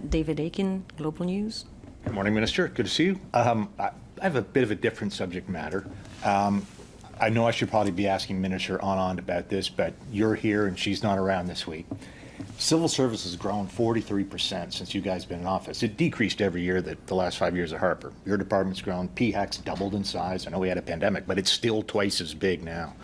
David Aiken, Global News. Good morning, Minister. Good to see you. I have a bit of a different subject matter. I know I should probably be asking Minister on about this, but you're here and she's not around this week. Civil service has grown 43% since you guys have been in office. It decreased every year the last 5 years of Harper. Your department's grown. PHAC's doubled in size. I know we had a pandemic, but it's still twice as big now.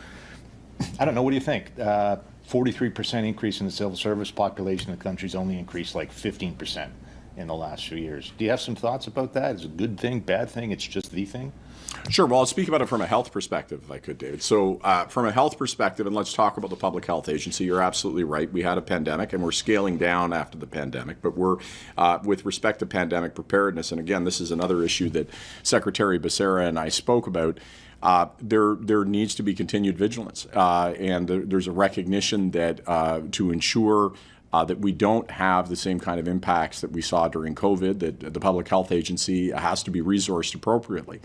I don't know. What do you think? 43% increase in the civil service population in the country's only increased like 15% in the last few years. Do you have some thoughts about that? Is it a good thing, bad thing? It's just the thing? Sure. Well, I'll speak about it from a health perspective, if I could, David. So from a health perspective, and let's talk about the Public Health Agency, you're absolutely right. We had a pandemic, and we're scaling down after the pandemic. But we're, with respect to pandemic preparedness, and again, this is another issue that Secretary Becerra and I spoke about, there needs to be continued vigilance. And there's a recognition that to ensure that we don't have the same kind of impacts that we saw during COVID, that the Public Health Agency has to be resourced appropriately.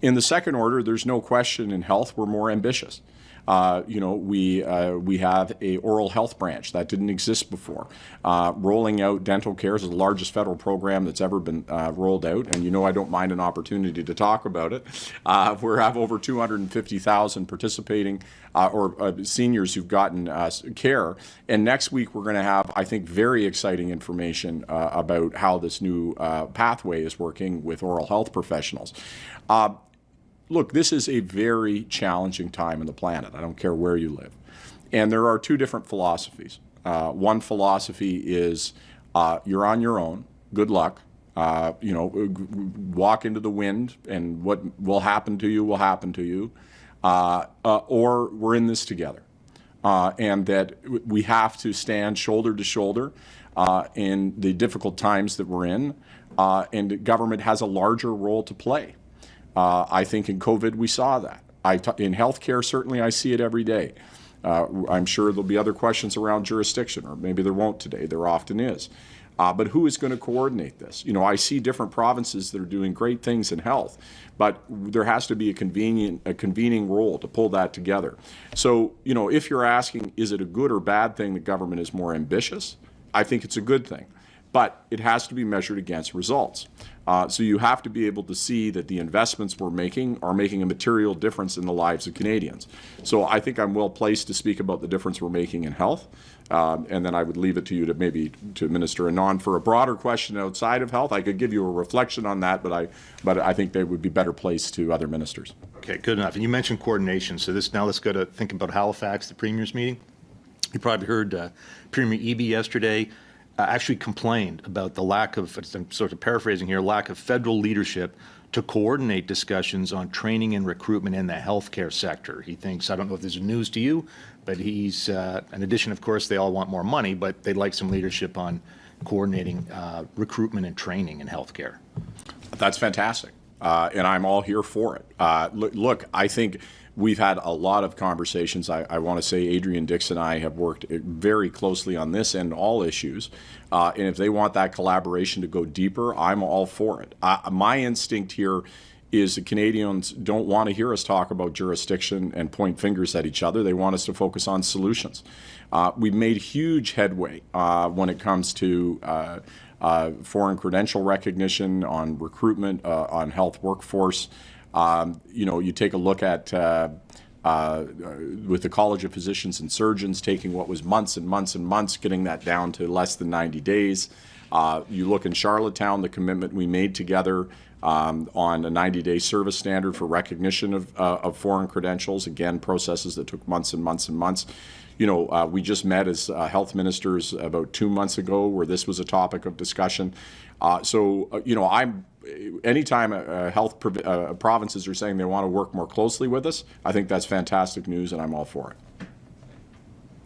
In the second order, there's no question in health we're more ambitious. We have a oral health branch that didn't exist before. Rolling out dental care is the largest federal program that's ever been rolled out, and I don't mind an opportunity to talk about it. We have over 250,000 participating or seniors who've gotten care, and next week we're going to have, I think, very exciting information about how this new pathway is working with oral health professionals. Look, this is a very challenging time on the planet. I don't care where you live. And there are two different philosophies. One philosophy is you're on your own, good luck, walk into the wind, and what will happen to you will happen to you, or we're in this together. And that we have to stand shoulder to shoulder in the difficult times that we're in, and government has a larger role to play. I think in COVID we saw that. In healthcare, certainly I see it every day. I'm sure there'll be other questions around jurisdiction, or maybe there won't today. There often is. But who is going to coordinate this? I see different provinces that are doing great things in health, but there has to be a convening role to pull that together. So, if you're asking, is it a good or bad thing that government is more ambitious? I think it's a good thing. But it has to be measured against results. So you have to be able to see that the investments we're making are making a material difference in the lives of Canadians. So I think I'm well placed to speak about the difference we're making in health. And then I would leave it to you to Minister Anand for a broader question outside of health. I could give you a reflection on that, but I think they would be better placed to other ministers. Okay, good enough. And you mentioned coordination. So now let's go to think about Halifax, the Premier's meeting. You probably heard Premier Eby yesterday actually complained about the lack of, I'm sort of paraphrasing here, lack of federal leadership to coordinate discussions on training and recruitment in the healthcare sector. He thinks, I don't know if this is news to you, but he's, in addition, of course, they all want more money, but they'd like some leadership on coordinating recruitment and training in healthcare. That's fantastic, and I'm all here for it. Look, I think we've had a lot of conversations. I want to say Adrian Dix and I have worked very closely on this and all issues. And if they want that collaboration to go deeper, I'm all for it. My instinct here is that Canadians don't want to hear us talk about jurisdiction and point fingers at each other. They want us to focus on solutions. We've made huge headway when it comes to foreign credential recognition, on recruitment, on health workforce. You take a look at with the College of Physicians and Surgeons taking what was months and months and months, getting that down to less than 90 days. You look in Charlottetown, the commitment we made together on a 90-day service standard for recognition of foreign credentials, again, processes that took months and months and months. We just met as health ministers about 2 months ago where this was a topic of discussion. Anytime health provinces are saying they want to work more closely with us, I think that's fantastic news, and I'm all for it.